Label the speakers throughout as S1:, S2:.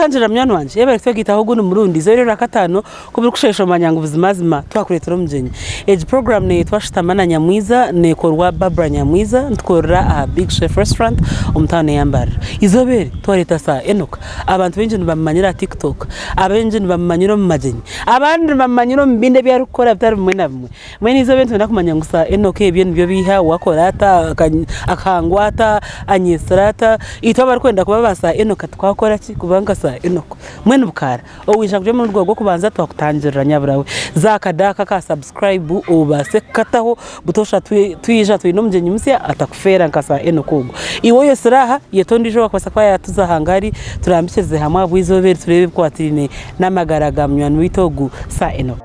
S1: twatangira mwana wanje yebere twegitaho guno murundi 0 kubiri kushesha manyanga ubuzimazima twakuretera umjenye age program ne twashitamana Nyamwiza ne korwa Barbara Nyamwiza ntkorera Big Chef Restaurant umtane yambara izobere twareta sa Enoch abantu benje bamanyira TikTok abenje bamanyira mu majenye abandi bamanyira mu binde bya rukora bitari mwe na mwe mwe izobere ntunda kumanya ngusa Enoch ibintu byo biha wakorata akangwata anyesrata itwa bari kwenda kuba basa Enoch twakora ki kubanga sa Enoch mwene bukara owisha kuje mu rwego kubanza twakutangirira nyaburawe zakadaka ka subscribe ubase kataho butosha twija twino mjenyi musia atakufera nkasa Enoch ugo iwo yose raha yetondijo kwasa kwa yatuza hangari turambikeze hamwe bwizobere turebe ko atirine namagaragamywa n'witogu sa Enoch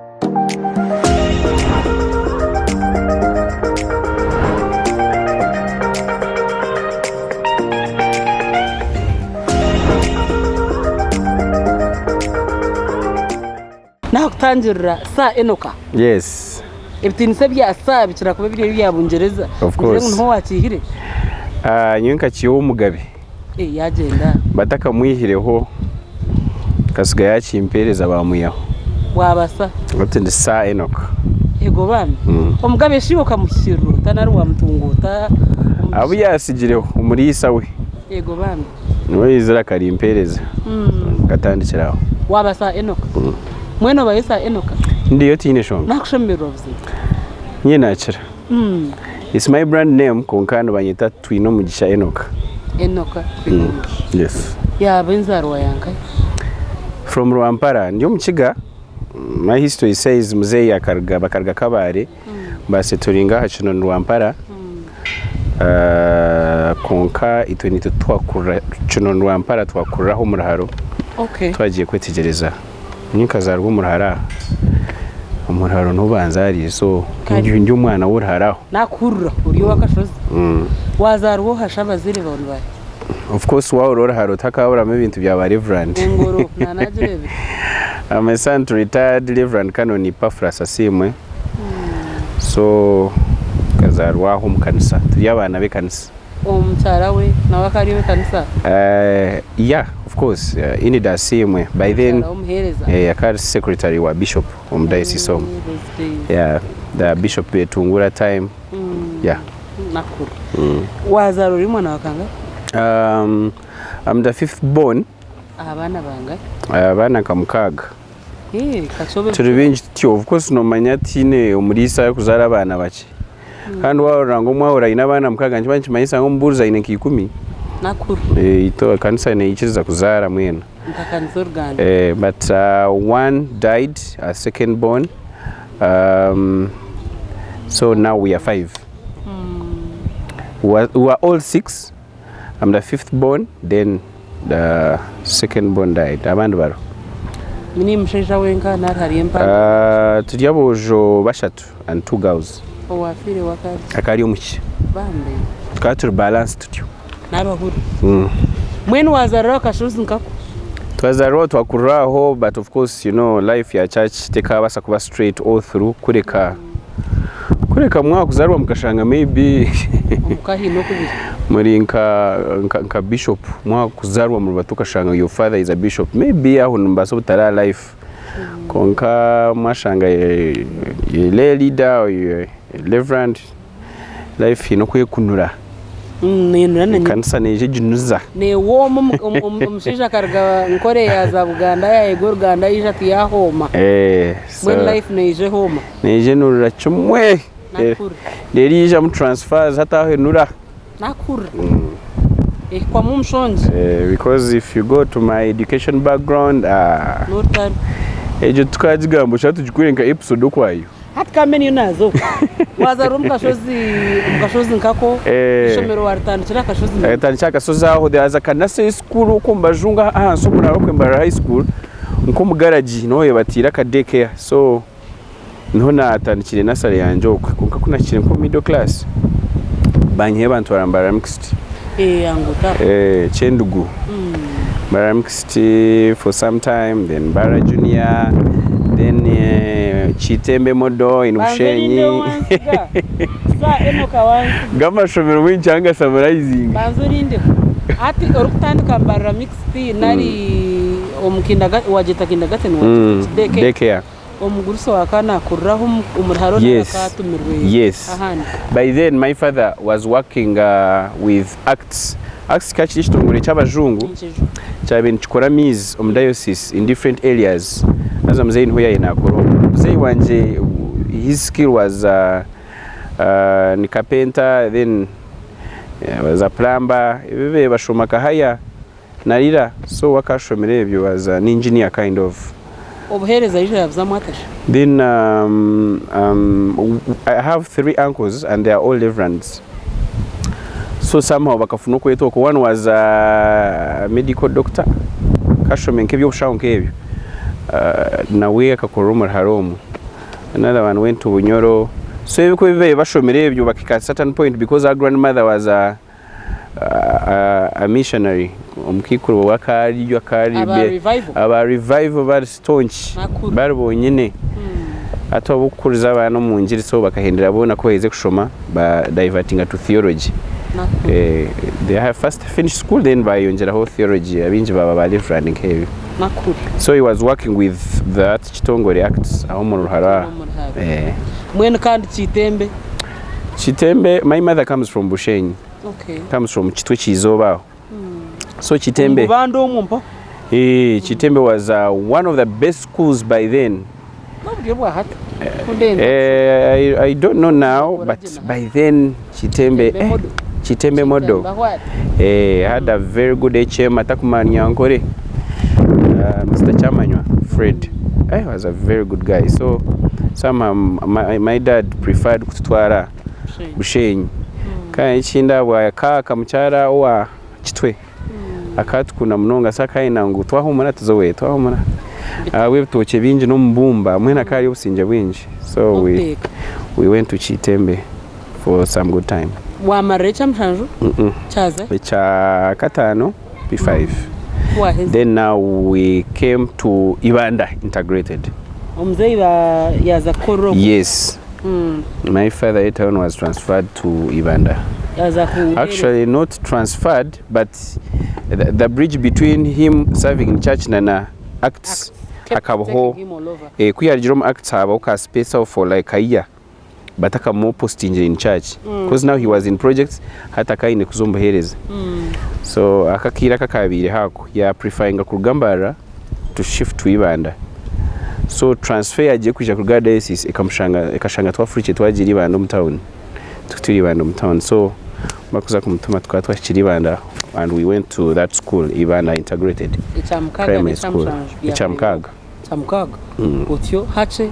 S1: Nakutangira sa Enoch.
S2: Yes.
S1: Ibitinise bya sa bikira kuba biri byabungereza.
S2: Of course.
S1: Nko wakihire.
S2: Nyinka kiyo mugabe.
S1: Yagenda.
S2: Bataka muyihireho kasiga yakimpereza bamuyaho.
S1: Wabasa.
S2: Gotende sa Enoch.
S1: Ego bami. Omugabe shiboka mushiru tanari wa mtunguta.
S2: Abu yasigireho umurisa we.
S1: Ego bami.
S2: Niwe izira karimpereza. Gatandikiraho.
S1: Wabasa Enoch. Mweno bayisa Enoch.
S2: Ndiyo tine shonga.
S1: Nakushemero vzi.
S2: Nye nachira. It's my brand name konkano banyita twino mugisha Enoch.
S1: Enoch.
S2: Yes.
S1: Ya benzarwa yankai.
S2: From Rwampara ndiyo mchiga. My history says muzei bakarga kabare. Base turinga hachino Rwampara. Konka itwenito twakura chuno Rwampara twakuraho muraharo.
S1: Okay.
S2: Twagiye kwetegereza. Nyikazarwa murahara. Umuraharo ntubanzari so ndi umwana w'uraharaho.
S1: Nakurura uriyo wakashoze. Wazarwo hashaba zire bantu bari.
S2: Of course uraharo takabura mu bintu bya Reverend.
S1: Ngoro nanajirebe.
S2: I'm a son to retired Reverend Canon Epafras Asimwe. So kazarwaho mu kanisa. Turi abana be kanisa.
S1: Omchara we na wakari we kanisa.
S2: Yeah, of course. In the same by then yakari secretary wa bishop diocese. Yeah, the bishop betungura time. Yeah.
S1: Nakuru. Wazaro rimwe na wakanga?
S2: I'm the fifth born.
S1: Abana banga?
S2: Abana kamukaga.
S1: Kachobe.
S2: Turibenje tyo of course no manyatine umurisa kuzara abana bake. Kandi warango mwahora inabana mukaga nje mayisa ngo mburuza ine kikumi.
S1: Nakuru.
S2: Ito kanisa ne ichiza kuzara mwena.
S1: Mkakanisa urganda.
S2: But one died, a second born. So now we are 5. We are all 6. I'm the 5th born, then the 2nd born died. Abandu baro.
S1: Mini msheja wenka natari empa.
S2: Tudiabojo bashatu and 2 girls.
S1: Owafire wakati.
S2: Akari omuki.
S1: Bambe.
S2: Tukaturi balance tutyo.
S1: Nabahuru. Mwenu wazarwa kashozi nkako.
S2: Twazarwa twakuraho but of course you know life ya church tekabasa kuba straight all through kureka mwa kuzarwa mukashanga maybe
S1: mukahino kubiri
S2: muri nka bishop mwa kuzarwa mu batukashanga your father is a bishop maybe aho numbaso butara life konka mwashanga ye leader or reverend life ino kuyekunura kanisa neje jinuza
S1: ne wo umushisha karga nkore ya za Buganda ya ego Uganda ija tiyahoma when life neje homa
S2: neje nurura chumwe derija mu transfers hata aho nura
S1: nakura kwa mumshonje
S2: because if you go to my education background
S1: notan
S2: ejo tukajigambo chatujikurenga episode kwayo
S1: hatka menu nazo wazaro mukashozi nkako shomero waritandikira kashozi
S2: atandikira kasoza aho there's a kanasa school ko mbajunga so muraro kwembara high school nko mu garage no yebatira ka daycare so niho natandikire nasale yanje kuko kuna kire ko middle class banye abantu barambara mixed
S1: anguta
S2: chendugu bara mixed for some time then bara junior then Chitembe modo inushenyi
S1: sa Enoch wansi
S2: gama shomero winchanga summarizing
S1: banzurinde ati orukutandika mbara mixed nari omukindaga wagita kindagate no
S2: daycare
S1: omuguriso wakana kurraho umurharo nakatumirwe
S2: yes by then my father was working with acts kachi kitongole cy'abajungu cyabeni chikora mizi diocese in different areas aza mzee nho yaye nakoro mzee wanje his skill was ni carpenter, then was a plumber, bebe bashoma kahaya narira, so wakashomere ebyo was an engineer kind of.
S1: Obuhereza yije yavuzamwatash.
S2: Then I have 3 uncles and they are all reverends. So somehow bakafuna kwetoko, one was a medical doctor kashome nkebyo bushaho nkebyo nawe akakoroma haromu. Another one went to Bunyoro. So ebiko bibe bashomere ebyo bakika certain point because our grandmother was a missionary. Omukikuru wakari yakari aba revival bari staunch bari bonyine ato bukuriza abana mu ngiri, so bakahendera bona ko heze kushoma ba diverting to theology. They have first finished school, then bayongeraho theology abinje baba bali running heavy. So he was working with that Chitongore Acts aho mu Ruhara.
S1: Mwene kandi
S2: Chitembe, my mother comes from Bushenyi.
S1: Okay.
S2: Comes from Chitwe Chizoba. So Chitembe. Chitembe was one of the best schools by then. I don't know now, but by then Chitembe Modo had a very good HM Atakuman Yankore. Mr. Chamanywa Fred. I was a very good guy. So somehow my dad preferred kutwara Bushenyi. Kai chinda wa kaka mchara wa Chitwe. Akatukuna mnonga saka inangu twahumana tuzowe twahumana. We tuoche binji no mbumba mwena kali usinje binji. So we went to Chitembe for some good time.
S1: Wa marecha mshanju? Chaza?
S2: Cha katano P5. Then now we came to Ibanda integrated.
S1: Omzee yaza koro.
S2: Yes. My father Etown was transferred to Ibanda. Actually not transferred, but the bridge between him serving in church na Acts akabaho kuyarjiro mu Acts habaho ka space for like a year, but akamo posting in church because now he was in projects hata kaine kuzombohereza. So akakira kakabire hako ya preferring kurugambara to shift to Ibanda. So transfer aje kuja ku diocese ekashanga twafuriche twagiri Ibanda mu town. Tuturi Ibanda mu town. So makuza kumutuma twashikira Ibanda and we went to that school Ibanda integrated. Primary school. Ichamkaga. Utyo hache.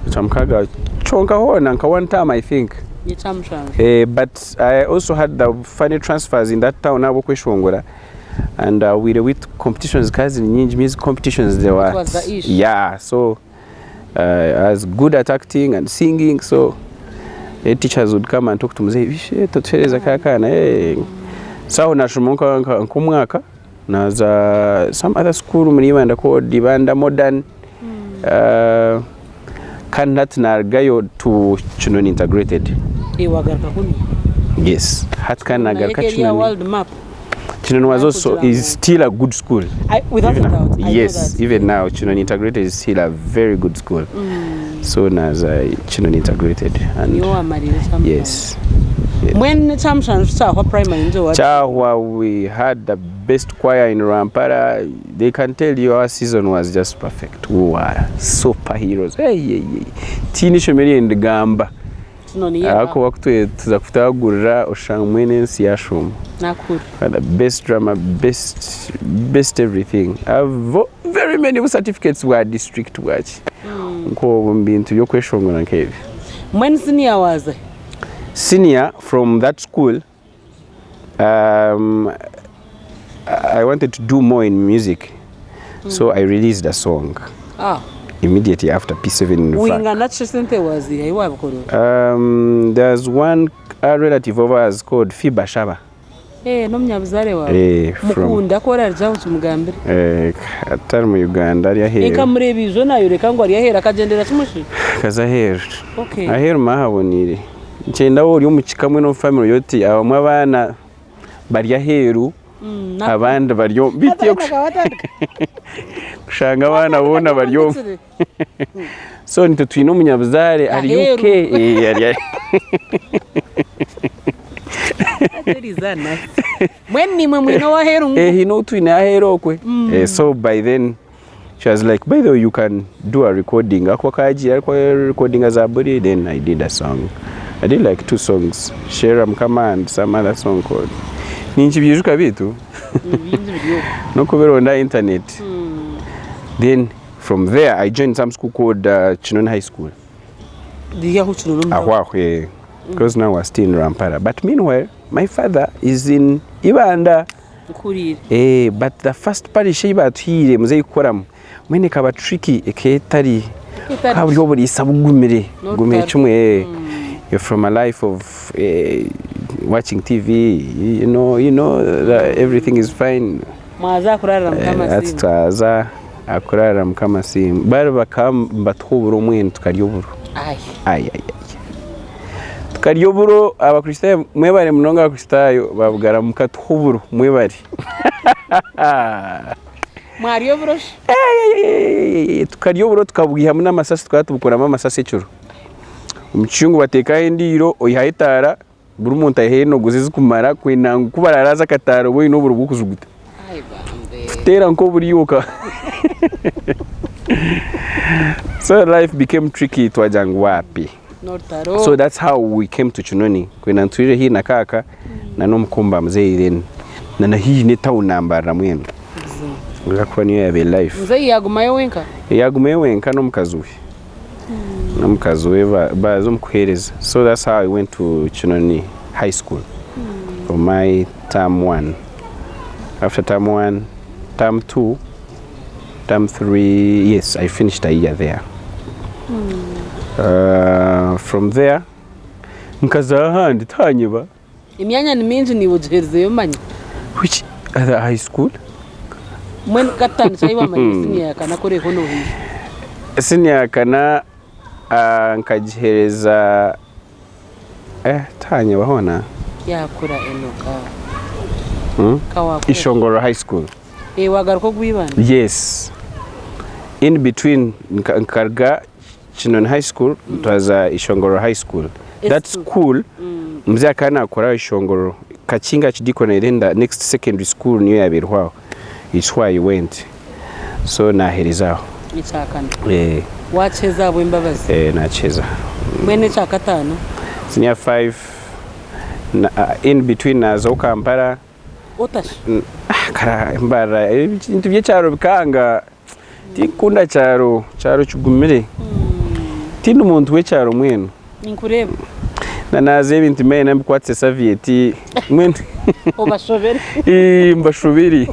S2: Ichamkaga chonka hona nka one time I think. But I also had the funny transfers in that town abo kweshongora. And we were with competitions, kazi nyingi music competitions there were.
S1: Was the issue.
S2: Yeah, so I was good at acting and singing, so teachers would come and talk to me, say tochereza kaka na so nashomonka nkumwaka naza some other school muri Ibanda called Ibanda Modern kanat na gayo to Chinoni integrated. Yes, hat kan nagarka Chinoni. Chinoni was also is still a good school.
S1: Without a doubt.
S2: Yes, even now Chinoni integrated is still a very good school. So as Chinoni integrated and yes.
S1: When Chahwa primary in
S2: Chahwa, we had the best choir in Rampara. They can tell you our season was just perfect. We were superheroes. Hey. Tini shomeri in the gamba. Ako waktu tuzakutagurira oshanga mwene siyashoma.
S1: Nakuri.
S2: The best drama, best everything. I have very many certificates were district watch. Nko mbintu byo kweshonga na kevi.
S1: When senior was?
S2: Senior from that school, I wanted to do more in music, so I released a song. Immediately after P7. There's one relative of ours called Fiba Shaba.
S1: Mukunda ko rarja umugambire
S2: atari mu Uganda ari ahera
S1: ikamureba izo nayo reka ngo ari ahera kagendera tumushi
S2: kazahera ahera mahabonire cyenda wori umukikamwe no family yoti abamwe abana bari aheru abandi baryo bitiyo kushanga abana bona baryo so nito twino munyabuzare ari UK yari
S1: mweni mwino wa hero
S2: hino twine ahero kwe so by then she was like, by the way, you can do a recording. Recording as a body. Then I did a song. I did like 2 songs. Sheram Kama and some other song called Ninchi Bijuka Bitu. No cover on the internet. Then from there, I joined some school called Chinon High School. Because now we're still in Rampara. But meanwhile, my father is in Ibanda. But the first parish here, Mzee Koram. Mwene kaba tricky eketari kabyo buri sabugumire gume chumwe. You're from a life of watching TV, you know that everything is fine.
S1: Maza kurara mkama simu.
S2: That's akurara mkama simu. Bari bakamba twuburo mwene tukaryoburo. Ay. Tukaryoburo abakristo mwebare munonga abakristo babugara mukatwuburo mwebare.
S1: Mario Bros.
S2: Tukaryoburo tukabugiha mu namasasi twatubukoramo amasasi cyuro. Umucyungu bateka indiro oyihayitara buri umuntu aheno guzize kumara kwinanga kubararaza kataro boy no buru kuzuguta. Ai bambe. Tera nko buri yoka. So life became tricky twajanga wapi. So that's how we came to Chinoni. Kwina ntwire hi nakaka na no mkomba mzee then. Na hii ni town number na mwenu. Ngakwa niyo yabe life.
S1: Mzee yagumayo wenka?
S2: Yagumayo wenka no mkazuwe. No mkazuwe bazo mkuhereza. So that's how I went to Chinoni High School for my term 1. After term 1, term 2, term 3, yes, I finished a year there. From there, mkaza handi tanyeba.
S1: Imyanya ni minji ni ujereze yomanyi.
S2: Which other high school?
S1: Mwen katani chaiwa manyi senior kana kore hono hii.
S2: Senior kana nkajihereza tanyeba hona.
S1: Ya kura Enoch.
S2: Ishongoro High School.
S1: Wagaruko gwibana?
S2: Yes. In between nkarga Chinon High School, it was Ishongoro High School. That school, mzee akana akora Ishongoro. Kachinga chidikona then the next secondary school niyo yabirwaho. It's why I went. So naherezaho.
S1: Ichakana. Wacheza bwimbabazi?
S2: Nacheza.
S1: Mwene chakatano?
S2: Senior 5 in between nazo Kampala.
S1: Otash.
S2: Kara mbara ibintu by'cyaro bikanga tikunda cyaro cyugumire. Tindi umuntu w'ecyaro mwene.
S1: Ninkureba.
S2: Naze ibintu mena mbikwatse Soviet mwene.
S1: Obashobere.
S2: Mbashobere.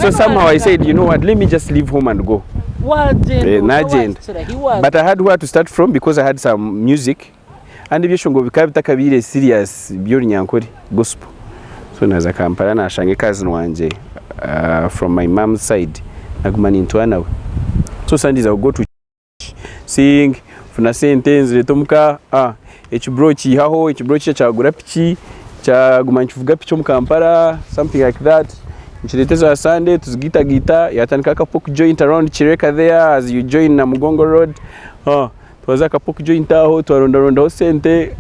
S2: So somehow I said, you know what, let me just leave home and go. But I had where to start from because I had some music. And ibyo ngo bikaba bitakabire serious byo nyankore gospel. So naza Kampala nashange cousin wanje from my mom's side nagumana into nawe. So Sundays I would go to church, sing funa sentence letomuka ekibrochi haho ekibrochi cyagura piki cyagumana kivuga piki mu Kampala, something like that. Nchireteza Sunday tuzigita gita yatanika kapok joint around Chireka there as you join na Mugongo Road. Twaza kapok joint aho twaronda ho sente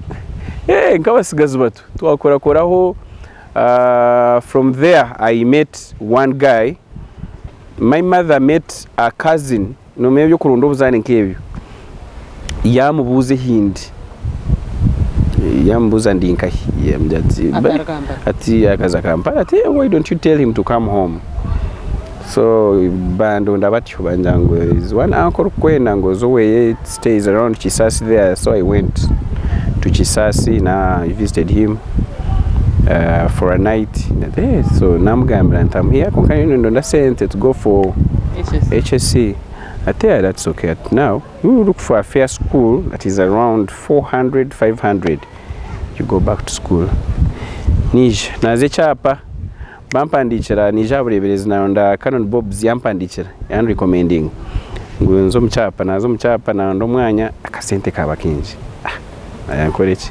S2: nkabasigaza batu twakorakoraho. From there I met one guy. My mother met a cousin no mebyo kurundo buzane nkebyo yamubuze hindi yambuza ndinka ati akaza Kampala ati why don't you tell him to come home. So bando ndabatyo banjango is one uncle kwenda ngo zo we stays around Chisasi there. So I went to Chisasi na I visited him for a night. So namugambira nti I'm here konka ndo ndasente to go for HSC. I tell her that's okay. Now you look for a fair school that is around 400 500. You go back to school. Nije naze chapa bampandikira nije aburebereza nanda Canon Bobs yampandikira and recommending ngo nzo mchapa nazo mchapa na ndo mwanya akasente kabakinji ayankoreki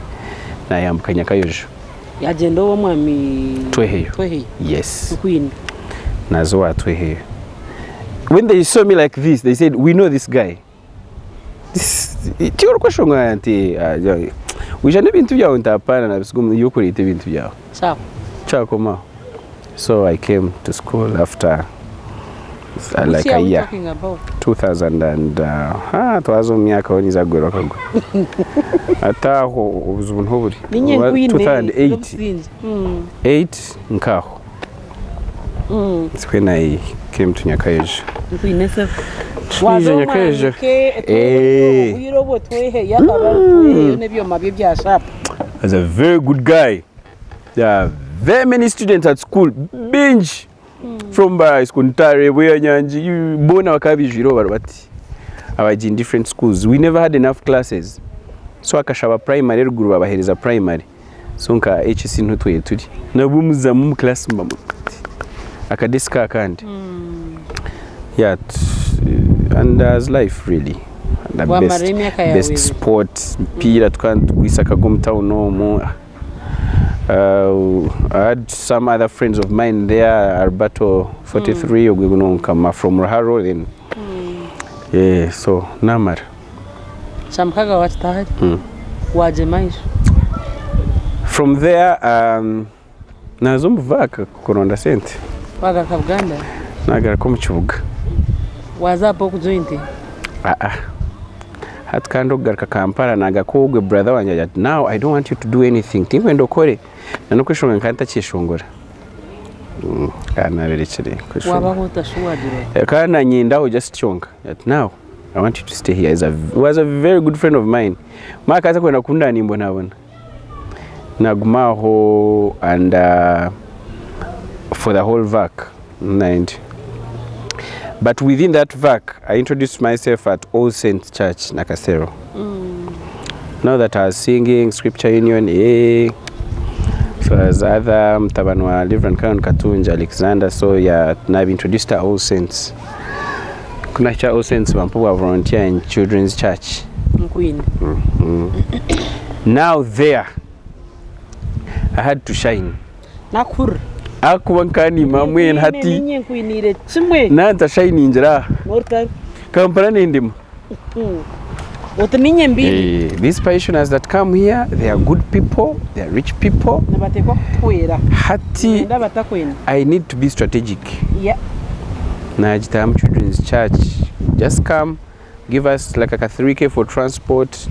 S2: na yambukanya kayojo yagenda wo mwami tweheyo. Yes. Queen nazo watwehe. When they saw me like this, they said, we know this guy. Tiyo question nti ujane bintu byawe ntapana na bisigo yukuri ite bintu byawe.
S1: Sawa.
S2: Chakoma. So I came to school after like a year. 2000 and twazo myaka woniza gwero kago. Ataho ubuzuntu buri. 2008. 8 nkaho. It's when I came to Nyakaeja. As a very good guy. There are very many students at school. Binge from Skuntare, where Nyanji, Bona Wakabijiro, but I was in different schools. We never had enough classes. So Akashaba primary guru here is a primary. So nka HC ntutwe tudi. Na bumuza mu class mbamu. Akadeska can't. Yeah, and as life really. The best sport. Pira tukant wisaka gomtown no more. I had some other friends of mine there. Alberto 43 come from Raharo then. Yeah, so namar.
S1: Shamkaga watahad. Waje mais.
S2: From there nazumvaka kuronda sente.
S1: Waga kabganda.
S2: Nagara ko mukibuga.
S1: Waza po kujointe.
S2: Hat kando garka Kampala nagakogwe brother wanje that now I don't want you to do anything. Timwe ndokore. Nanukwishonga nkanta chishongora. Kana berekere kwishonga.
S1: Waba hutashuwa dire.
S2: Kana nyindaho just chonga. That now I want you to stay here. Was a very good friend of mine. Maka aza kwenda kunda nimbo nabona. Nagumaho and for the whole vac. But within that vac, I introduced myself at All Saints Church, Nakasero. Now that I was singing Scripture Union, so as other Mtabanwa, Reverend Kanon Katunja, Alexander, so yeah, now I've introduced to All Saints. Kunacha All Saints, Mampo volunteer in Children's Church.
S1: Queen.
S2: Now there, I had to shine.
S1: Nakur.
S2: Akuwankani mamwe hati na nta shine njira Kampala nindimo. These pensioners that come here, they are good people, they are rich people. Hati, I need to be strategic.
S1: Yeah.
S2: Najitam Children's Church, just come, give us like a 3K for transport.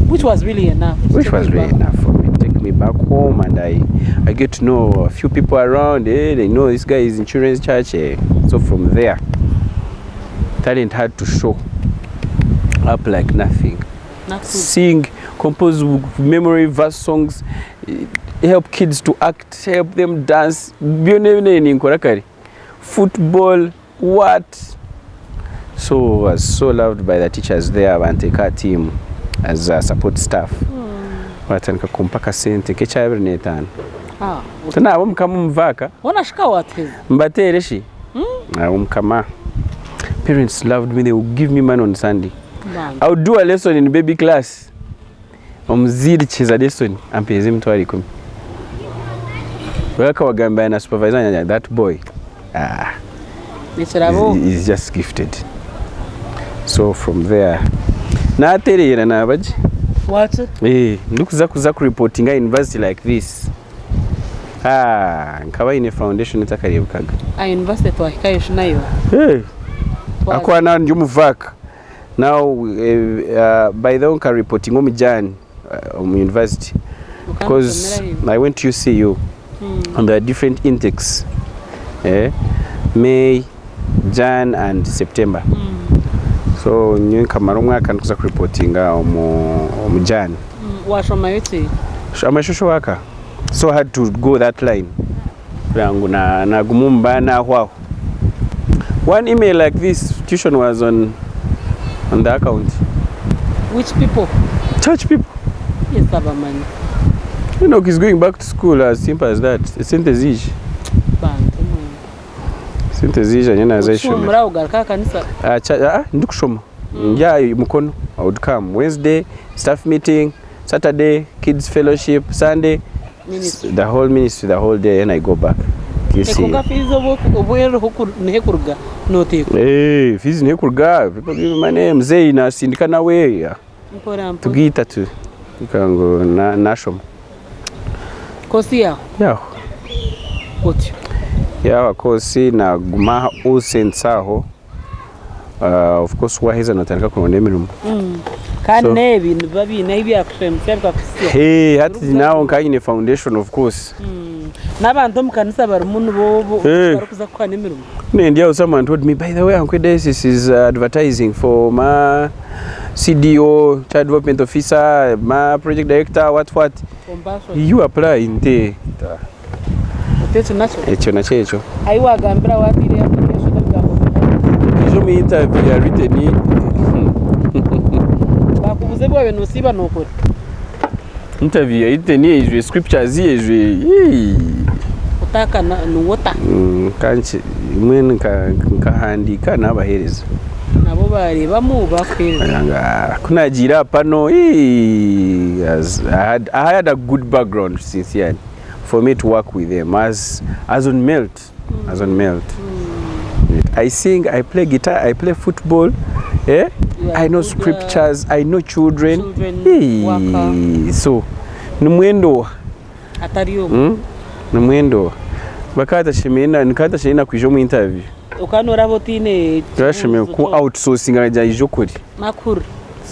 S1: Which was really enough.
S2: Which was really enough for me. Take me back home and I get to know a few people around. They know this guy is in Children's Church. So from there, talent had to show up like nothing. Sing, compose memory verse songs, help kids to act, help them dance. Football, what? So I was so loved by the teachers there and take our team as a support staff. Watanika kumpaka sente kechabre netana. Tuna abo mkamu mvaka.
S1: Wanashika watu.
S2: Mbatere shi. Abo mkama. Parents loved me. They would give me money on Sunday. I would do a lesson in baby class. Omzidi cheza lesson ampeze mtwari 10. Waka wagamba na supervisor that boy. He's just gifted. So from there na aterera nabaje.
S1: What?
S2: Ndukuza kuza ku reporting a university like this. Nkaba ine foundation itakaribukaga.
S1: University twahikayo nayo.
S2: Akwa na ndumuvaka. Now by the way reporting omujani university because I went to UCU on the different intakes. May, Jan and September. So nyo kamaro mwaka nkuza ku reporting omujani.
S1: Washoma yote.
S2: Amashosho waka. So I had to go that line. Rangu na gumumba na hwao. One email like this tuition was on the account.
S1: Which people?
S2: Church people.
S1: Yes, Abamani.
S2: Enoch is going back to school as simple as that. Synthesis. Synthesis nyana za shule.
S1: Mura ugaraka kanisa.
S2: Ndikushoma. Yeah, mukono. I would come Wednesday, staff meeting, Saturday, kids fellowship, Sunday, ministry. The whole ministry, the whole day, and I go back. kisi
S1: ekuga fizo obwero nekurga noteko
S2: fizi nekurga people give my name mzee nasindika nawe
S1: mpora
S2: tugita tu ikango nashoma
S1: kosi
S2: yaho
S1: gutyo
S2: yaho kosi na guma usensaho of course waheza nataka kuronda emirimo
S1: kandi nebintu babi nabi yakushemse bakakusiya
S2: hati nawo nkanye foundation of course
S1: n'abantu mu kanisa bari umuntu bobo barukuza kwana emirimo
S2: ndio someone told me by the way Uncle this is advertising for my CDO child development officer my project director what you apply inte
S1: utecho nacho
S2: echo
S1: aiwa gambira watire application
S2: ejo mi interview ya written
S1: bakubuze bwawe nosiba nokora
S2: interview ya written ejwe scriptures ejwe
S1: utaka nuwota
S2: kanchi mwene nkahandika nabahereza
S1: nabo barebamo bakwera
S2: kunagira pano I had a good background sincerely for me to work with them as on melt I sing, I play guitar, I play football, I know scriptures, I know children. So numwendo
S1: atariyo
S2: numwendo bakata shimena nikata shina kwijo mu interview
S1: ukanora botine
S2: turashimye ku outsourcing ajya ijo kuri
S1: makuru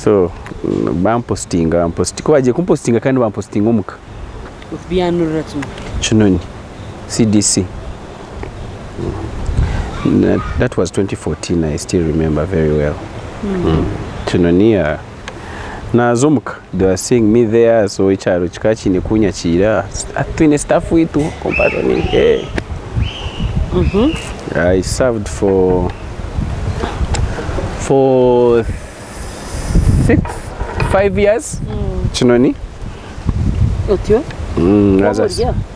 S2: so bampostinga ko bagiye kumpostinga kandi bampostinga umuka
S1: bianura
S2: chinoni CDC that was 2014 I still remember very well chinoni na zomuka they were seeing me there so icharo chikachine kunyakira atwine staff witu companion I served for 5 years chinoni
S1: otyo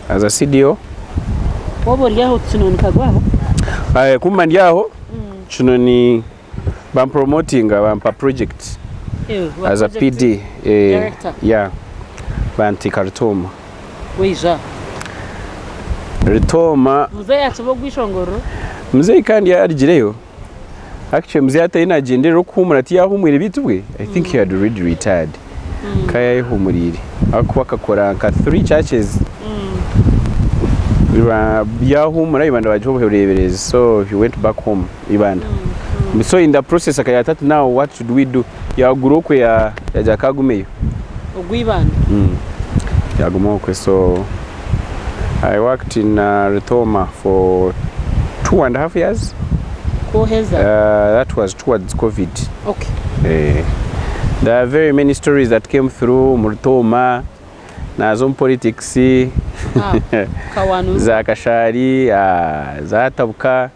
S2: as a CDO
S1: waboryaho chinoni kagwaho
S2: kumandyaho chinoni bam promoting bampa project as a PD yeah banti Kartoma
S1: weja
S2: Ritoma
S1: mzee yachobo gwishongoro
S2: mzee kandi yarigireyo actually mzee atayina agendera kumura ati yahumwira bitubwe I think he had already retired kaya yahumurire akwa akakora nka 3 churches yahumura ibanda baje boherebereza so he went back home ibanda so in the process akayatatu now what should we do yagurokwe ya jakagumeyo
S1: ogwibanda
S2: yagumokwe so I worked in Ritoma for 2.5 years. That was towards COVID.
S1: Okay.
S2: There are very many stories that came through Ritoma, na zone politics, za kashari, za tabuka.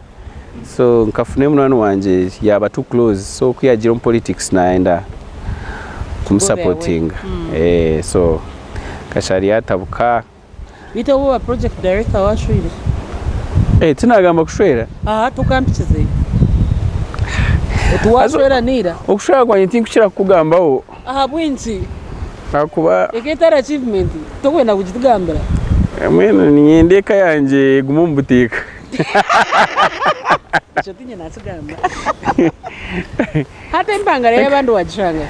S2: So nkafune mwana wanje yaba too close. So kuyagira politics naenda kumsupporting. So kashari yatabuka.
S1: Bita uwa project director washwire
S2: tunagamba kushwera
S1: tukampikize tuwashwera nira
S2: okushwera kwa nyinti kushira kugambaho
S1: bwinshi
S2: akuba
S1: eketara achievement tokwenda kugitugambira
S2: mwene ninyendeka yanje gumumbutika
S1: cyo tinye natugamba hata impangara y'abantu wagishanga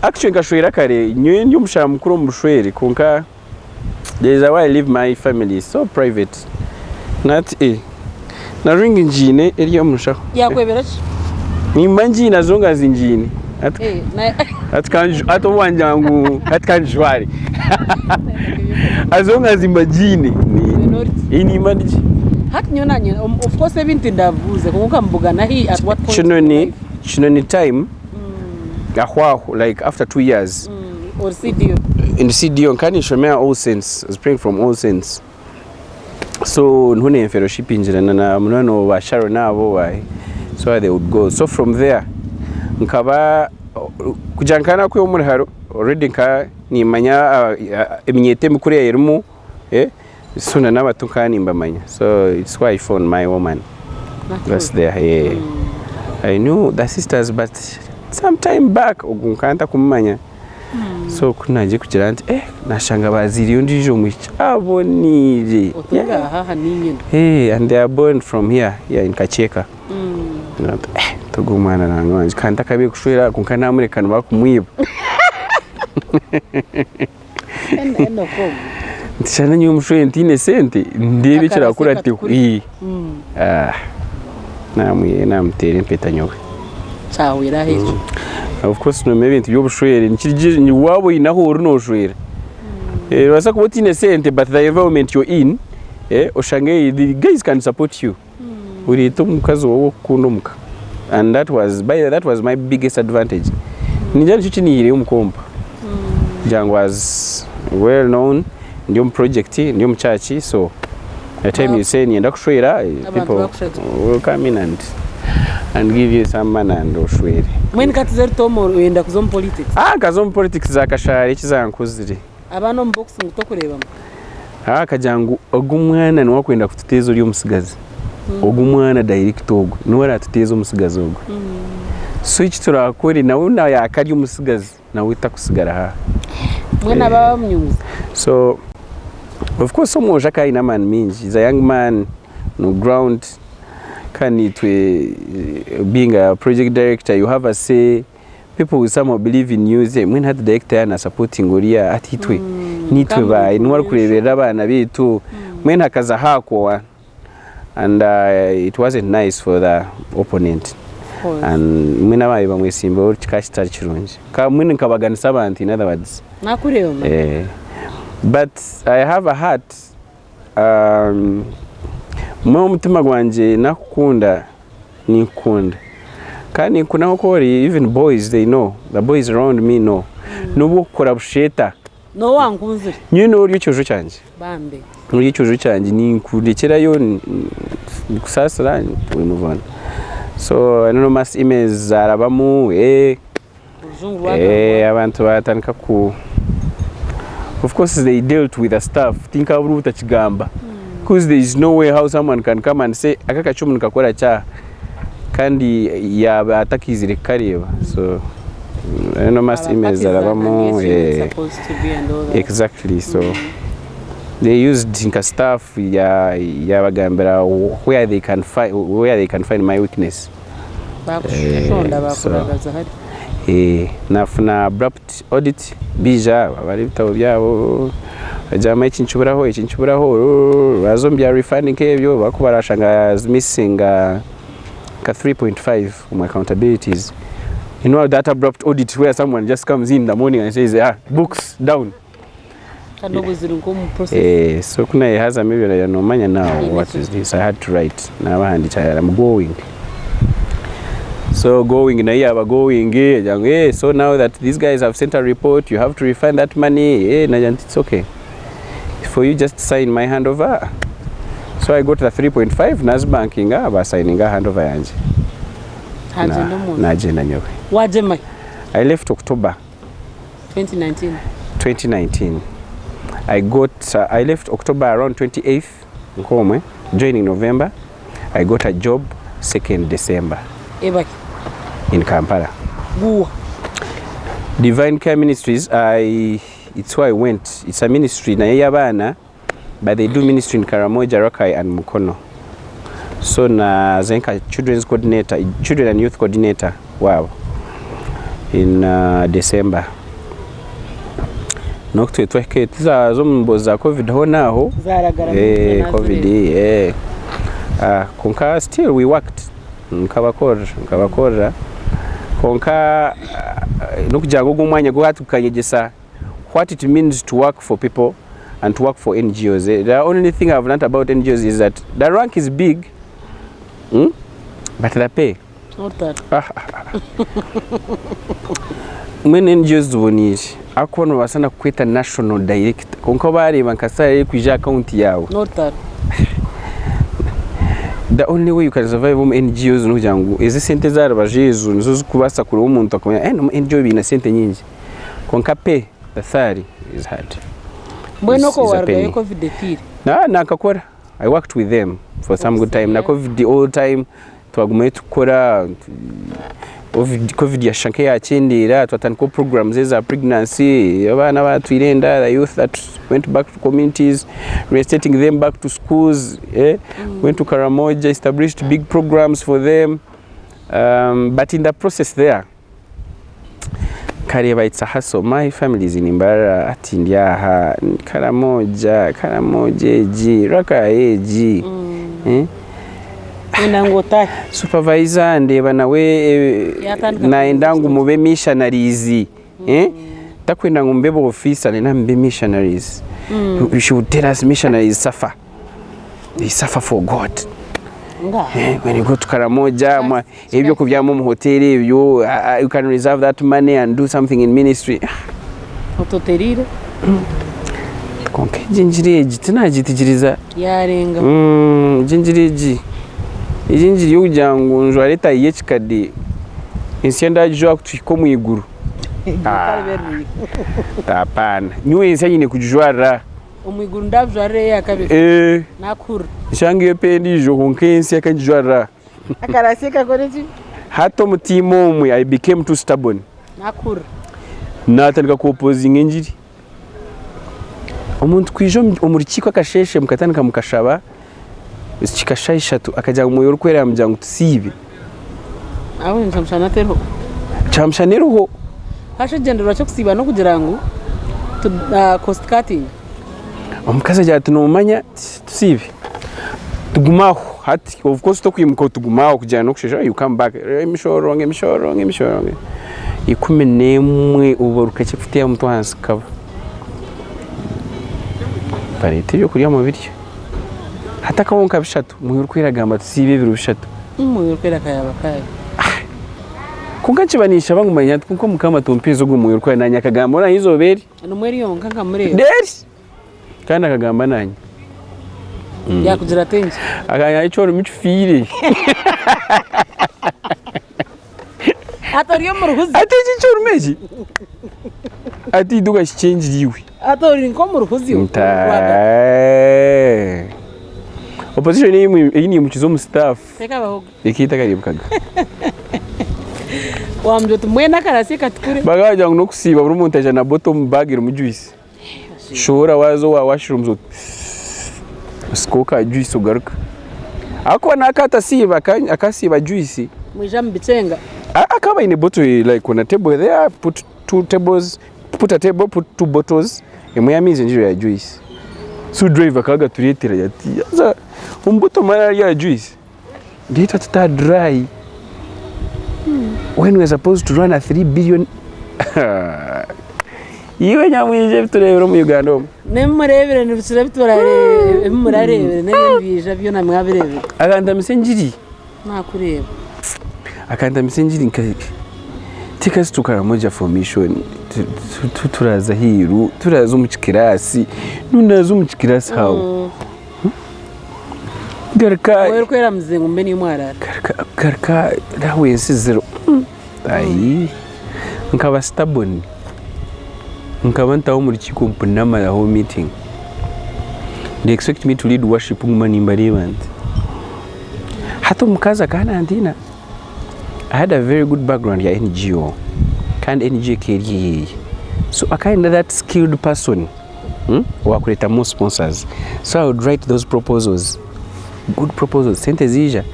S2: actually ngashwera kare nyo ndi umushara mukuru mu bushwere konka there is a way I live my family so private not na ring njine eriyo mushaho
S1: yakwebera ki
S2: nimba njina zonga zinjine ato wanjangu atkanjwari azonga zimbajine ni imandi
S1: hati nyonanye of course ebintu ndavuze kuko mbugana hi at what point
S2: chinoni time ahwaho like after 2 years
S1: or CDO
S2: in the CDO nkani shomea all sense spring from all sense so nhune fellowship injirana na munano wa Sharon nabo why so they would go so from there nkaba kujankana kwe muri haro already nka nimanya eminyete mikuru yerumu so na nabatukani mbamanya so it's why I found my woman that's there I knew the sisters but some time back ugunkanta kumanya so kunaje kugira nti nashanga baziri yondijo mu cyabonire
S1: otunga haha ninyendo
S2: and they are born from here in Kacheka tugumana nanganje kandi akabe kushwera kunkana murekano bakumwiba
S1: eno ko
S2: Tishana nyo mshwe ntine sente ndebe kirakura ati namtere mpeta nyowe
S1: chawira hejo
S2: of course no maybe into yobushwere ni wabo inaho runo shwere basa kuba tine sente but the environment you're in oshange the guys can support you uri to mukazi wowe kundomuka and that was my biggest advantage nijani chichi ni ile umkompa Jang was well known ndio project ndio mchachi so the time you say nienda kushwera people will come in and give you some man and oshwere
S1: mwene katizeri tomo uenda kuzom politics
S2: kazom politics zakashari kizankuzire
S1: abano mboxing utokureba
S2: kajangu ogumwana ni wakwenda kututezo lyo musigazi ogumwana direct ogo nuwara tutezo musigazi ogo so iki turakore nawe na yakari umusigazi nawe itakusigara ha
S1: mwena baba mnyuza
S2: so of course somoja kai na man minji is a young man no ground can it being a project director you have a say people will some believe in you when had director na supporting oria atitwe nitwe ba inwara kurebera abana bitu mwena hakaza hako and it wasn't nice for the opponent and mwena bayi bamwesimba uri kashitari kirungi ka mwene nkabaganisa abantu in other words
S1: nakureba
S2: but I have a heart mwe umutima gwanje nakukunda nikunda kandi kuna ukori even boys they know the boys around me know nubu kora busheta
S1: no wangunzire
S2: nyine uri cyojo cyanje
S1: bambe
S2: uri cyojo cyanje ni kurekerayo kusasara we move on so anonymous emails zarabamu abantu batanka ku of course they dealt with the stuff think aburu utakigamba because there is no way how someone can come and say akaka chumu nikakora cha kandi yaba atakizire kareba so anonymous emails zarabamu exactly so they used think stuff yabagambira where they can find my weakness
S1: bakushonda bakuragaza hari
S2: nafuna abrupt audit bija bari bitabo byabo ajama ikinchuburaho bazombya refunding kebyo bakubarashanga missing ka 3.5 my accountabilities you know that abrupt audit where someone just comes in the morning and says books down so kuna has a maybe I know manya now what is this I had to write na bahandi chaya I'm going na yaba going so now that these guys have sent a report you have to refund that money na it's okay for you just sign my handover so I got the 3.5 nas banking ba signing handover yanje na agenda nyowe
S1: wajema
S2: I left October 2019 I left October around 28th Nkome joining November I got a job 2nd December in Kampala. Divine Care Ministries, it's where I went. It's a ministry na yabana, but they do ministry in Karamoja, Rakai and Mukono. So na zenka children and youth coordinator. Wow. In December. Nokto tweke tiza zombo za COVID ho naho. COVID kunka still we worked. Nkabakora konka nokujanga ogumwanya go hatukanyegesa what it means to work for people and to work for NGOs. The only thing I've learned about NGOs is that the rank is big but the pay
S1: not that
S2: when NGOs wonishi akono basana kweta national director konka bari bankasare kuja account yawo
S1: not that
S2: the only way you can survive NGOs nujangu is sente zarabajezu nizo kubasa kuri umuntu akomenya NGO bina sente nyingi konka pay the salary is hard
S1: bueno ko warga COVID tiri
S2: na akakora I worked with them for some good time na COVID all time twagume tukora covid yashanke yakendera twatandika programs za pregnancy abana batwirenda, the youth that went back to communities, restating them back to schools, went to Karamoja, established big programs for them, but in the process there kareba it's a hustle. My family is in Imbara ati ndiaha Karamoja ji raka eji
S1: Ngota
S2: supervisor ndeba nawe naenda ngo mube missionaries takwenda ngo mbebo officer na mbe missionaries. You should tell us missionaries suffer, they suffer for God. When you go to Karamoja ebyo kubyamo mu hotel ebyo you can reserve that money and do something in ministry.
S1: Ototerire
S2: konke jinjireji tinagitijiriza
S1: yarenga
S2: jinjireji ijinjiri y'ujangu njo leta yekikade insienda jwa kutiko mu iguru tapana nywe insanyine kujwara
S1: umwiguru ndavjare yakabe nakura
S2: shangiye pendi jo konkensi yakajwara
S1: akarasika koreji
S2: hato mutimo umwe I became too stubborn
S1: nakura
S2: natandika ku opposing enjiri umuntu kwijo umurikiko akasheshe mukatandika mukashaba ikikashayishatu akajya mu yoro kwera mujyango tusibe
S1: aho ncamshanatero
S2: camshaneroho
S1: hashe gendera cyo kusiba no kugira ngo cost cutting
S2: omukaza jya tunumanya tusibe tugumaho hati of course to kwimuka tugumaho kujyana no kushesha you come back imishoronge ikume nemwe uboruka cyifitiye mutwansi kaba parete yo kuriya mu biryo hata kawonka bishatu mu kwiragamba tusibe biro bishatu
S1: mu kwira kayaba kaye
S2: kungacibanisha bangumanya kuko mukama tumpizo gwo mu kwira nanya kagamba na izoberi
S1: numweri yonka nkamure
S2: deri kandi akagamba nanya
S1: yakugira tenje
S2: akanya icoro micufire
S1: atoriyo mu ruhuzi
S2: ati icoro meji ati duga change liwe
S1: atori nko mu ruhuzi
S2: opposition ni mukizo mu staff
S1: teka bahoga
S2: ikita karibukaga
S1: wambyo tumwena karasika tukure
S2: bagaje ngo nokusiba buri muntu aje na bottom bag mu juice shora wazo wa washrooms skoka juice ugaruka akwa nakata siba akasiba juice
S1: mwijam bicenga
S2: akaba in a bottle like on a table there put two bottles emwe yamize njiro ya juice so driver kaga turetera yati za umbuto mara ya juice data tuta dry when we are supposed to run a 3 billion iwe nyamwije turebera mu Uganda
S1: nemurebere nibisira bitorare murarebere nebije byo na mwabirebere
S2: aganda misengiri
S1: nakureba
S2: akanda misengiri nkake tikasi tukaramoja formation turaza hiru turaza mu kirasi nunaza mu kirasi hawo garka
S1: wewe kwera mzengu mbeni mwarara
S2: garka dawe zero ai nkaba stubborn nkabanta ho muri kikompo nama ya home meeting they expect me to lead worship ngumani mbari band hato mukaza kana andina I had a very good background ya NGO and NGO career so I kind of that skilled person wa kuleta more sponsors so I would write those proposals, good proposals sente zija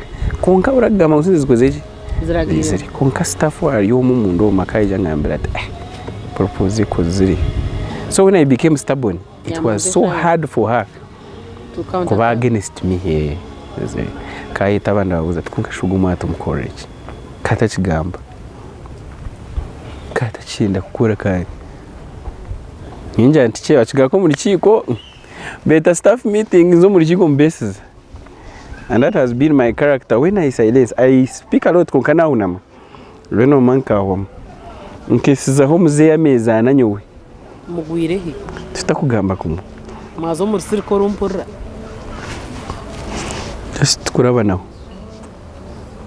S2: konka uragama usinzikozeje ziragira konka staff wari yo mu mundo makaija ngambira propose koziri so when I became stubborn it was so hard for her
S1: to counter
S2: kuba against me here kai tabanda uza tukunka shuguma to college kata kigamba kata chinda kukura kai ninja ntiche wachigako muri kiko beta staff meetings zo muri kiko mbeses and that has been my character when I silence I speak a lot konkana unama reno manka home nkesiza ho muze yameza nanyowe
S1: mugwirehe
S2: tutakugamba kumu
S1: mazo muri circle rumpura
S2: just kurabanaho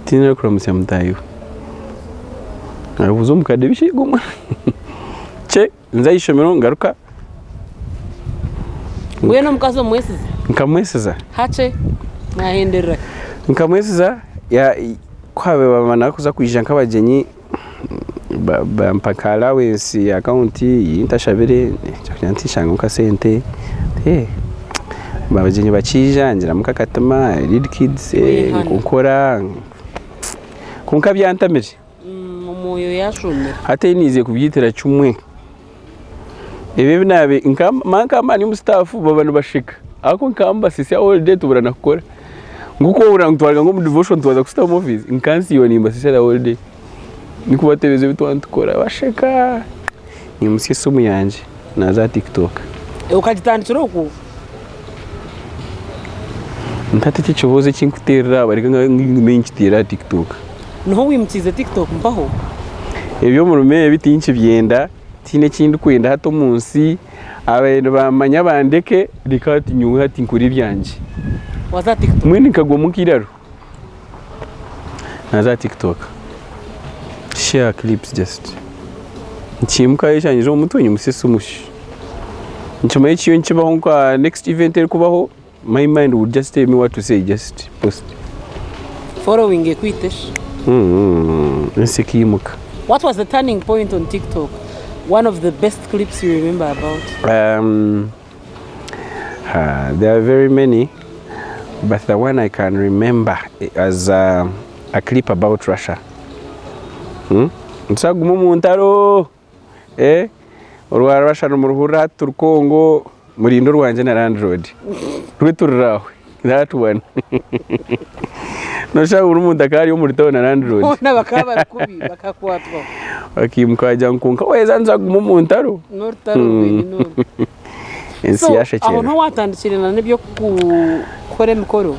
S2: tinera kuramutse mutayo arabuzo mukade bishiguma che nzayishomero ngaruka
S1: we no mukazo mwesiza
S2: nkamwesiza
S1: hache nahendera
S2: nkamwesiza ya kwabe bamana kuza kwijja nkabagenyi bampaka allowance account intashabire cyantishanga uka sente babajenye bakijangira mukakatama lead kids ukora kunka byantamire
S1: umuyo yashumira
S2: ate nize kubyitira cyumwe ebe binabe nkama ni mustaff babana bashika ako nkamba sisi all day tuburana gukora nguko urangutwaga ngo mu devotion tubaza ku staff office inkansi yo nimba sisi all day niko batebeze bitwandukora bashika ni musye sumu yanje na za TikTok
S1: ukagitandikira uko
S2: ntatete kiboze kinkuterera barika nk'imenyitira TikTok
S1: no wimutize TikTok mbaho
S2: ebyo mu rume bitinki byenda tine kindi kwenda hato munsi abantu bamanya bandeke rikati nyuwe hati nkuri byanje
S1: waza TikTok
S2: mwene kagwa mukiraro na za TikTok share clips just nchimuka yishanyije umutunyi musese umushi nchuma yichiyo nchibaho kwa next event eri kubaho my mind would just tell me what to say, just post.
S1: Following equitesh. What was the turning point on TikTok? One of the best clips you remember about?
S2: There are very many, but the one I can remember as a clip about Russia. Nsagumu muntaro, urwa Russia numuruhura turkongo murindo rwanje na Android. Rwiturraho, that one. Nosha urumunda kari yo muri tona na Android.
S1: Bona bakaba kubi bakakwatwa.
S2: Bakimkaja nkunka weza nsagumu muntaro.
S1: Nortaro no.
S2: Ensiyashe cyane.
S1: Aho no watandikirana n'ibyo kukora emikoro.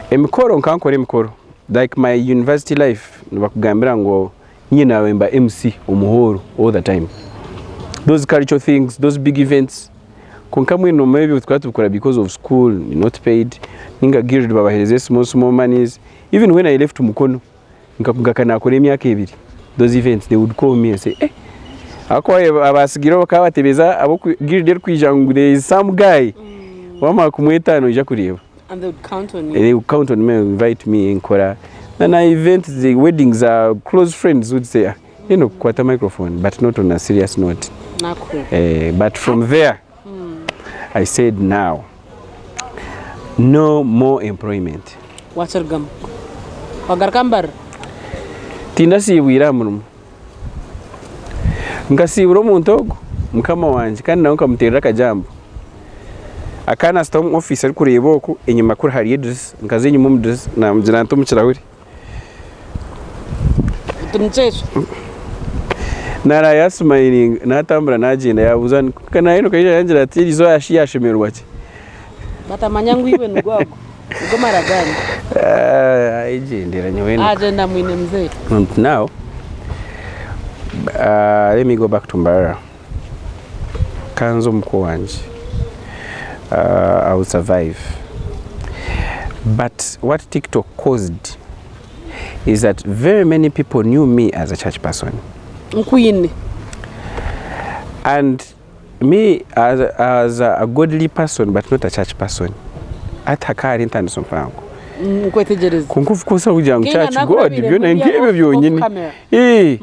S2: Emikoro nkankora emikoro. Like my university life bakugambira ngo nyina wemba MC umuhoro all the time. Those cultural things, those big events. Konkamwe no maybe twatubikora because of school, not paid. Ninga guild babahereze small monies. Even when I left Mukono, nkakugakana akora emyaka 2. Those events they would call me and say, akwaye abasigiro bakabatebeza abo guild kwijangure some guy. Wama kumwetano ija kureba.
S1: And they would count on you.
S2: They would count on me, invite me in Kora. Then I events, the weddings, close friends would say, quite a microphone, but not on a serious note. But from there, I said now, no more employment.
S1: What's your gum? Wagarkambar?
S2: Tinda siwira murumu. Nkasibura omuntu mukama wanje kandi nawe nkamuterera akajambo. Akana storm officer kureba oku enyuma kuri hari address nkaze enyuma mu address na mujina nto mukirahuri.
S1: Tumchecho.
S2: Nara yasmiling natambura nagenda yabuza kana ino kayija yangira ati izo yashimerwa ki.
S1: Batamanya ngwiwe nugwago. Ugo maragani.
S2: Agendera nyewena.
S1: Agenda mwine mzee.
S2: Now let me go back to Mbara. Kanzo mko wanje. I will survive. But what TikTok caused is that very many people knew me as a church person. And me as a godly person, but not a church person. Atakari intani somfango. Kunkufukusa ujang church God byona nkebe byonyine.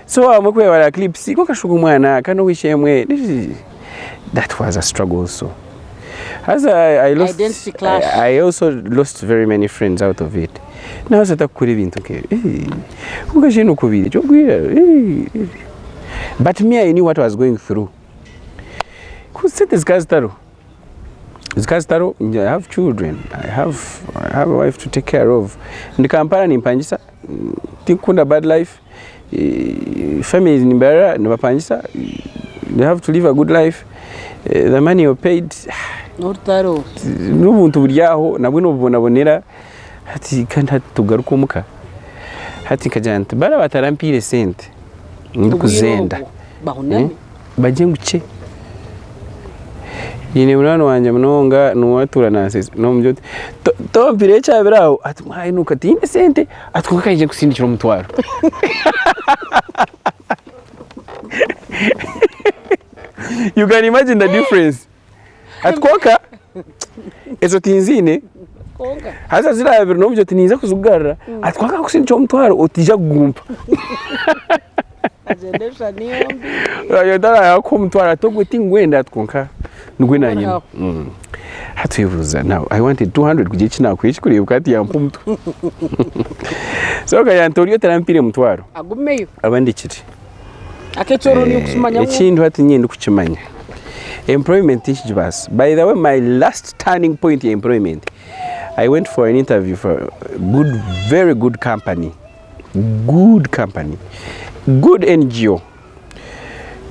S2: So amukwe wala clips ko kashugu mwana kano wishemwe. That was a struggle also. As I lost, I also lost very many friends out of it. Now sata kuri bintu ke. Ungashino kubiri cyo gwira. But me I knew what I was going through. Kusete zikazitaro. Zikazitaro, I have children. I have a wife to take care of. Ndikampara nimpangisa tikunda bad life. Family ni mbara nibapangisa. They have to live a good life. The money you paid
S1: Nortaro.
S2: N'ubuntu buryaho nabwo nobonabonera hati kandi hatugaruka umuka. Hati kajante bara batarampire sente. Ndikuzenda.
S1: Bahunami.
S2: Baje nguce. Yine murano wanje mnonga nuwatura nasese no mujoti. Tompire cyabiraho ati mwaye nuka tinde sente atwakaje kusindikira umutwaro. You can imagine the difference. Atkoka ezo tinzine konka haza zira biro no byo tiniza kuzugarra atwaka kusindikira umutwaro otija gumpa.
S1: generation yombi
S2: yadara yakumtwara togwiti ngwenda twonka ngwena nyina hatuyibuza now I wanted 200 kugikina kwishikuriye bukati yampumtu so ga yantoriyo tarampire mutwaro
S1: agumeyo
S2: abandi kiti
S1: akechoro ni kusumanya
S2: ikintu hati nyindi kukimanya employment ishibas. By the way, my last turning point in employment, I went for an interview for a very good company, good NGO.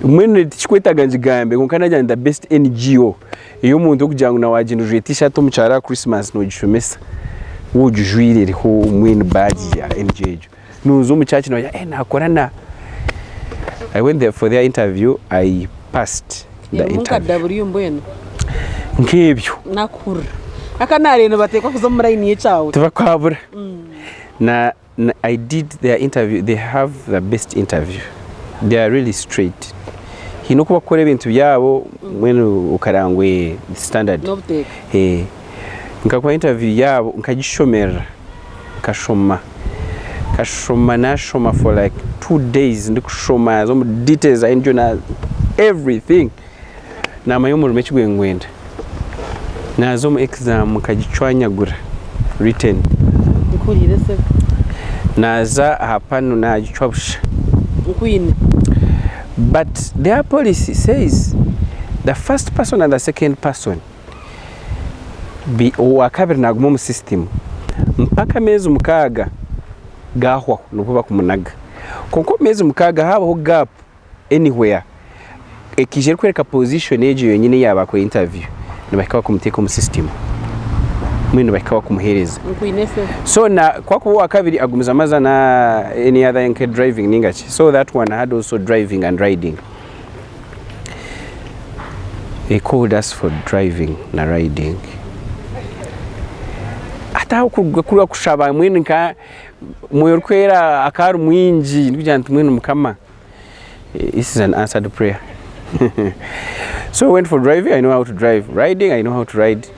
S2: Mwene tichikweta ganjigambe kunkana jani the best NGO iyo muntu okujangu na wajinduje t-shirt omuchara Christmas no gishomesa wujujwire ho mwene badge ya NGO nuzo omuchachi no nakorana. I went there for their interview. I passed the interview. Nkebyo
S1: nakura akanareno batekwa kuzomura iniye chawe
S2: tubakabura na I did their interview. They have the best interview. They are really straight. Hino kubakora ibintu byabo mwene ukarangwe standard nkakwa interview yabo nkagishomera kashoma nashoma for like 2 days ndikushoma zo details I enjoy everything na mayomo rumechigwe ngwenda nazo mu exam kagichwanyagura written
S1: ikurire se
S2: naza hapano nagichwabusha
S1: ukwine.
S2: But their policy says the first person and the second person be wakabiri nagumo mu system mpaka mezi mukaga gahwa nukuba kumunaga konko mezi mukaga habaho gap anywhere ekije kwereka position eje yonyine yaba ko interview nibakawa kumuteka mu system mwene bakawa kumuhereza so na kwa kuba wakabiri agumiza maza na any other nke driving ningachi so that one had also driving and riding. They called us for driving na riding. Ata ukugwa kushaba mwene nka moyo kwera akaru mwinji ndujyantu mwene mukama. This is an answered prayer. So I went for driving. I know how to drive. Riding, I know how to ride.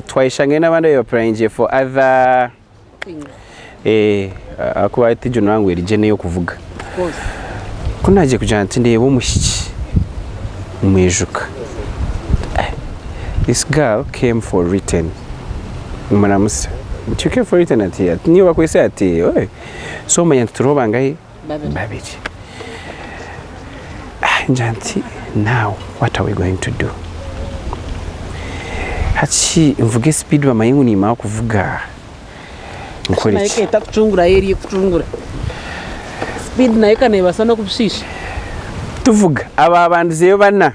S2: Twaishangena banda yopranje for other things. Akwa tijuno wangu erijene yo kuvuga.
S1: Of course.
S2: Kunaje kujanti ndebo mushiki mwejuka. This girl came for written. Manamusa. You came for written ati niba kwese ati oy. So manya turoba ngai babiri. Njanti, now what are we going to do? Hachi mvuge speed wa mayingu ni maa kuvuga mkore
S1: na yeke kuchungura eri kuchungura speed na yeka nebasa no kubishisha
S2: tuvuga aba bandizeyo bana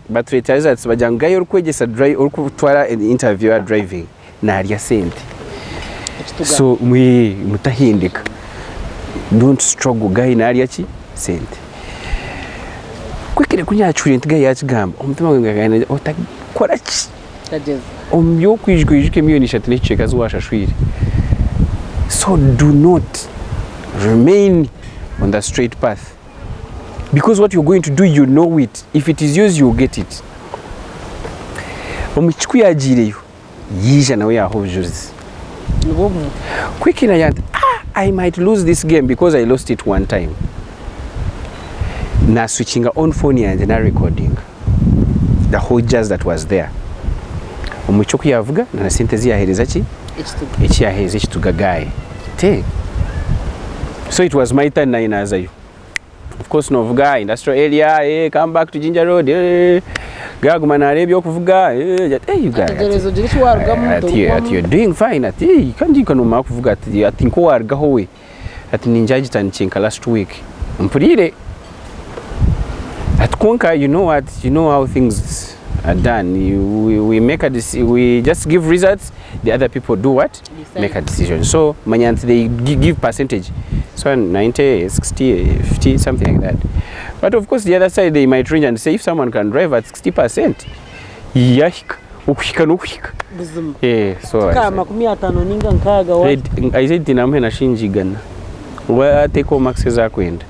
S2: batureta results bajanga yo kwegesa drive uri kutwara interview ya driving na ariya sente so mutahindika don't struggle guy na ariya ki sente kwekere kunyacura intiga yakigamba umutima wengagana otakora ki
S1: tageze
S2: omyo kwijwe miliyoni 3 n'ikeka zuwashashwire. So do not remain on the straight path because what you're going to do you know it. If it is yours you'll get it. Omuchiku yagireyo yija nawe yahojuze
S1: ngomu
S2: kwikina yanti I might lose this game because I lost it one time. Na switching on phone and na recording the whole jazz that was there. Omuchoku yavuga na sintezi yahereza ki echi yaheze kitugagaye te. So it was my turn na inazayo. Of course no vuga industrial area come back to Ginger Road gaguma na rebyo kuvuga you guys
S1: tegerezo giri warga mu
S2: you're doing fine ati kandi kanuma kuvuga ati nko warga howe ati ninjaji tanichinka last week mpurire at konka you know what you know how things are done. We make we just give results, the other people do what? Make a decision. So manyanti they give percentage, so 90, 60, 50, something like that. But of course the other side they might range and say if someone can drive at 60%, yahika ukushika nukushika. So
S1: kama 15 ninga nkaga wa
S2: I said dinamhe na shinjigana wa take max za kwenda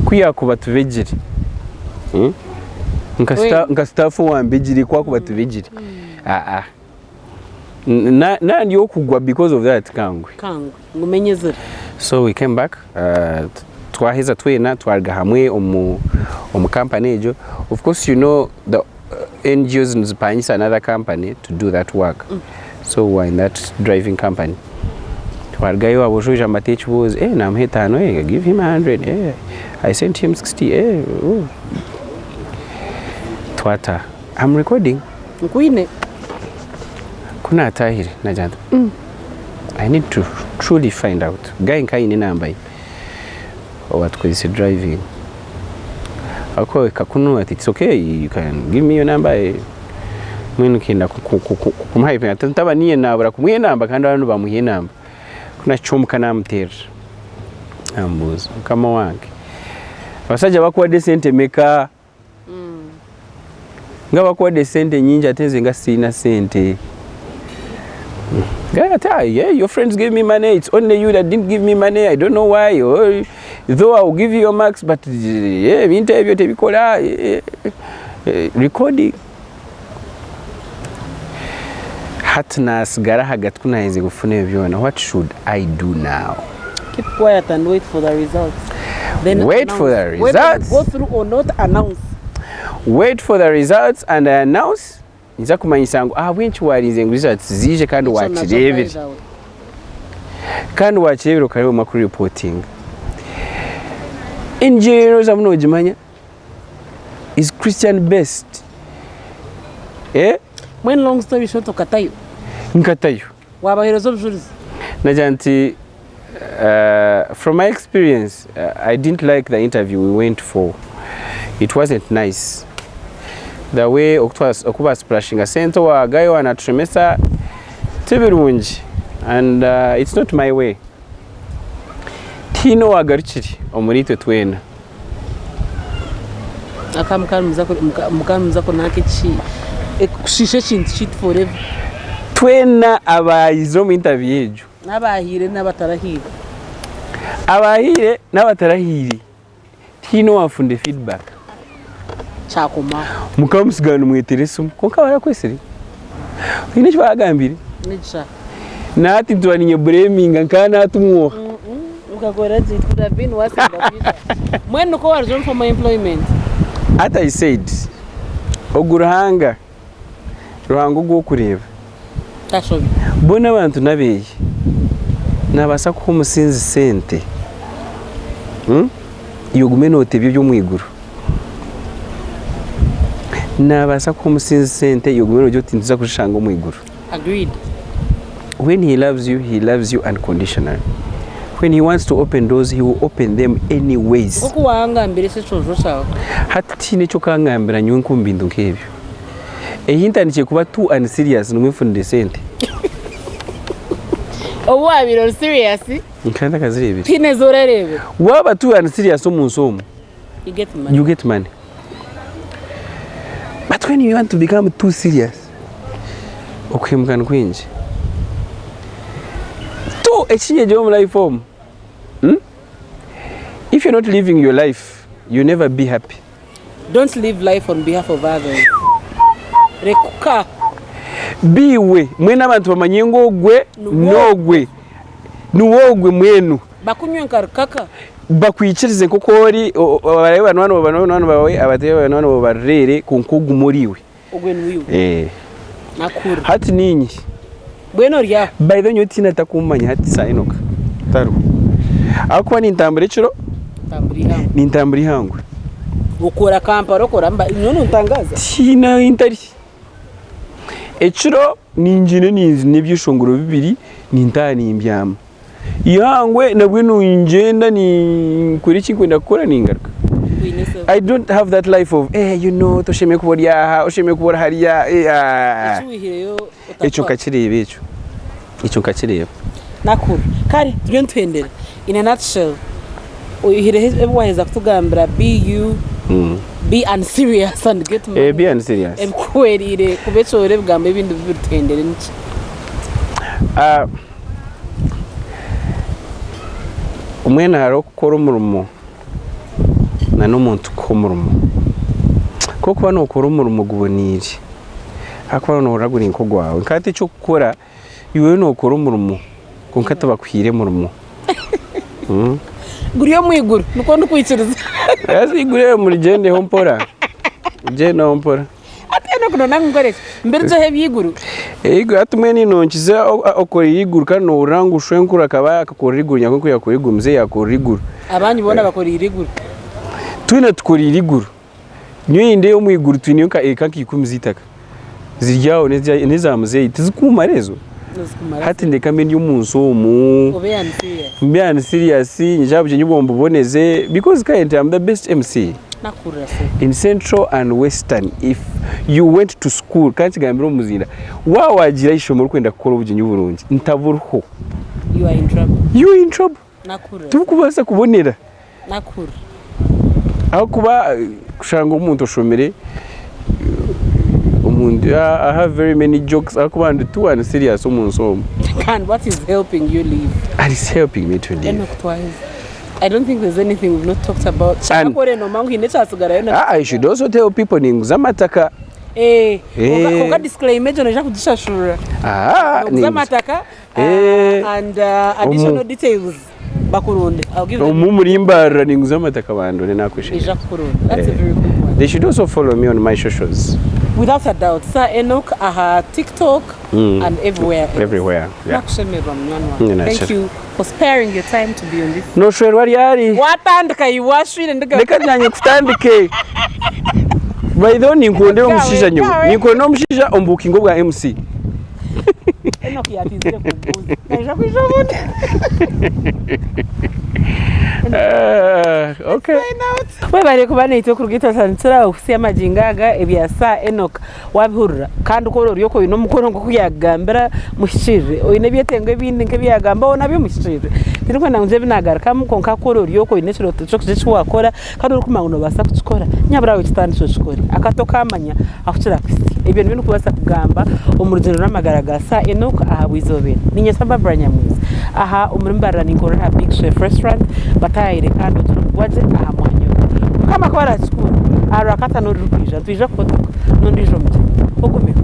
S2: kuya kuba tuvegere nka staff wambegiri kwa kuba tuvegere na ndiyo kugwa because of that kangwe
S1: ngumenyezera.
S2: So we came back twaheza twena twarga hamwe omu company ejo. Of course you know the NGOs nzipanyisa another company to do that work. So we're in that driving company. Twargayo abujuje amatechi boze namuhetano give him 100 I sent him 60 twata I'm recording
S1: nkuine
S2: kuna atahire najanta I need to truly find out guy nkaine number what is driving ako kakunu ati it's okay you can give me your number mwenu kenda kumhaipe atantaba niye nabura kumwe number kandi abantu bamuhiye number kuna chomka namutera ambuza kama wange basajja bakuwa decent meka nga bakuwa decent nyingi atenze nga sina sente yeah, your friends gave me money, it's only you that didn't give me money, I don't know why, or, though I will give you your marks, but yeah, interview tebikola recording hatnas gara hagati kunaize gufuna ebyona. What should I do now?
S1: Keep quiet and wait for the results. Then
S2: wait
S1: announce.
S2: For the results.
S1: Go through or not announce.
S2: Wait for the results and announce. Niza kumanyisa ngo wenchi warize ngo results zije kandi wakirebere. Kandi wakirebere ukariwe makuru reporting. NGOs amunojimanya is Christian based.
S1: When long story short ukatayo.
S2: Nkatayo.
S1: Wabaherezo bujurizi.
S2: Najanti from my experience I didn't like the interview we went for. It wasn't nice. The way okuba splashing a center wa guy wana tremesa tibirungi and it's not my way. Tino wagarukiri omurito twena.
S1: Mukamza ko nake chi kushishe kintu shit forever.
S2: Twena abayizo mu interview ejo.
S1: Nabahire n'abatarahire.
S2: Abahire n'abatarahire. Tino wafunde feedback.
S1: Chakoma.
S2: Mukamusigana mwetereso konka barakweseri. Ine cyagambire.
S1: Nicha.
S2: Nati tuwaninye blaming nkana tumwo.
S1: Ukagora it could have been worse in the future. When uko warjon for my employment.
S2: At I said oguruhanga ruhango gwo kureba.
S1: Tashobi.
S2: Bona abantu nabeye. Nabasa ko musinzi sente. Yogumenote byo mwiguru. Nabasa ko musinzi sente yogumeno byo tinza kushanga mwiguru.
S1: Agreed.
S2: When he loves you unconditionally. When he wants to open doors, he will open them anyways.
S1: Koko wangambire se chojo sawa.
S2: Hati necho kangambira nywe nkumbindu nkebyo. Ehintanikiye kuba too unserious numwifunde sente.
S1: Wabiro serious?
S2: Nkanda kazirebire.
S1: Tine zorerebe.
S2: Waba too unserious omunsomo.
S1: You get money.
S2: You get money. But when you want to become too serious, okwemukana kwinji. To echinye jo mu life form. If you're not living your life, you never be happy.
S1: Don't live life on behalf of others. Rekuka.
S2: Biwe mwena abantu bamanyengo gwe nogwe nuwogwe mwenu
S1: bakunywe nkarukaka
S2: bakwikirize kokori baraye banwana bawe abateye banwana barere kunkugu muriwe
S1: ogwe nuyu nakuru
S2: hati ninyi
S1: bweno rya
S2: by the nyoti natakumanya hati sa Enoch taru akwa ni ntambire ciro ni ntambire hangwe
S1: ukora kamparo kora mba none ntangaza
S2: tina intari eciro ninjine nibyishongoro bibiri nintani imbyama yangwe nabwe nungenda ni kuri kinkwenda gukora ningaruka. I don't have that life of you know tosheme kubora osheme kubora hariya echo kakirebe echo kakirebe
S1: nakuru kari tugende twendera in a nutshell uhire waheza kutugambira be unserious and get money.
S2: Be unserious.
S1: Ebikwerire kubechore bwambe ibintu bitendere niki.
S2: Umwena haro gukora umurimo na n'umuntu kumurimo. Koko bano ukora umurimo gubonire. Akora no uragura inkogo wawe. Nkati cyo gukora iwe no ukora umurimo. Konkata bakwire murimo.
S1: guriyo mwiguru nuko ndikwikiriza
S2: Yasi gure muri gende hompora. Gende hompora.
S1: Ateno kuno nangoreje mbere zo hebyiguru.
S2: Ego atumwe ni nonkiza okora iguru kano urangu shwenkura kaba akakora iguru nyanko yakora iguru mze yakora iguru.
S1: Abanyi bona bakora iriguru.
S2: Twina tukora iriguru. Nyinde yo mwiguru twiniyo ka kikumzitaka. Ziryaho nezamuze tizikuma rezo. Hati ndekamenye umunso mu Mbian serious njabuje nyubombo boneze because currently I'm the best MC in Central and Western. If you went to school kanti gambiro muzira wagira ishomo kwenda gukora ubujye Burundi ntavuruho
S1: you are in trouble.
S2: You in trouble.
S1: Nakura.
S2: Tukubasa kubonera.
S1: Nakura.
S2: Aho kuba kushanga umuntu oshomere I have very many jokes. I come and two and serious someone.
S1: And what is helping you live?
S2: And it's helping me to live.
S1: Enoch twice. I don't think there's anything we've not talked about.
S2: I should also tell people ninguzamataka.
S1: Uka disclaimer jono kujishashura. Ninguzamataka and additional details. Bakuronde. I'll give them.
S2: Mumurimbarra ninguzamataka bandone nakwishije.
S1: That's a very good one.
S2: They should also follow me on my socials.
S1: Without a doubt, Sir Enoch, TikTok and everywhere.
S2: Everywhere. Yeah.
S1: Thank you for sparing your time to be on this.
S2: No sure wari ari.
S1: Watandika iwashire ndika.
S2: Reka nyanye kutandike. By the way ninkonde omushisha nyo. Ninkonde omushisha ombukingo bwa MC.
S1: Enoch yatizire kubuza. Naje kwishoboda.
S2: Okay.
S1: We bari kubana ito kurugita santsira ofisi y'amajingaga ebyasa Enoch wabihurira kandi uko ryo ko ino mukono ngo kuyagambira mushije oyine byetengo bindi nke byagamba ona byo mushije tinko nanje binagaruka mu konka ko ryo ko ine cyo cyo wakora kandi uri kumanguno basa kuchikora nyabura we kitandi cyo chikora akatoka amanya afuchira kwisi ibyo bintu kubasa kugamba umurugero n'amagaragasa Enoch ahabwizobe ninye Barbara Nyamwiza aha umurimbarira ningora ha Big Chef Restaurant batayire kandi turubwaje aha mwanyo kama kwa rachikuru arakata no rupija twija kutoka no ndijo mje ugume